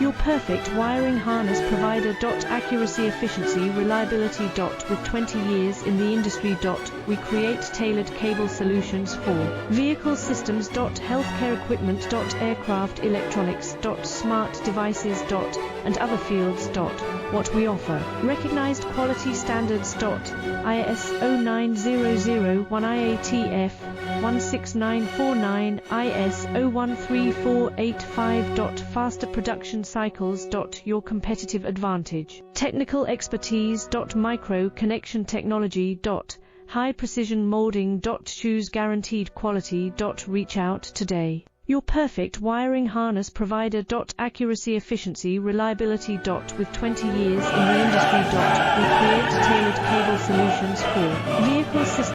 Your perfect wiring harness provider. Accuracy, efficiency, reliability. With 20 years in the industry. We create tailored cable solutions for vehicle systems. Healthcare equipment. Aircraft electronics. Smart devices. And other fields. What we offer: recognized quality standards. ISO 9001, IATF 16949, ISO 13485. Faster production cycles. Your competitive advantage. Technical expertise. Micro connection technology. High precision molding. Choose guaranteed quality. Reach out today. Your perfect wiring harness provider. Accuracy, efficiency, reliability. With 20 years in the industry. We create tailored cable solutions for vehicle systems.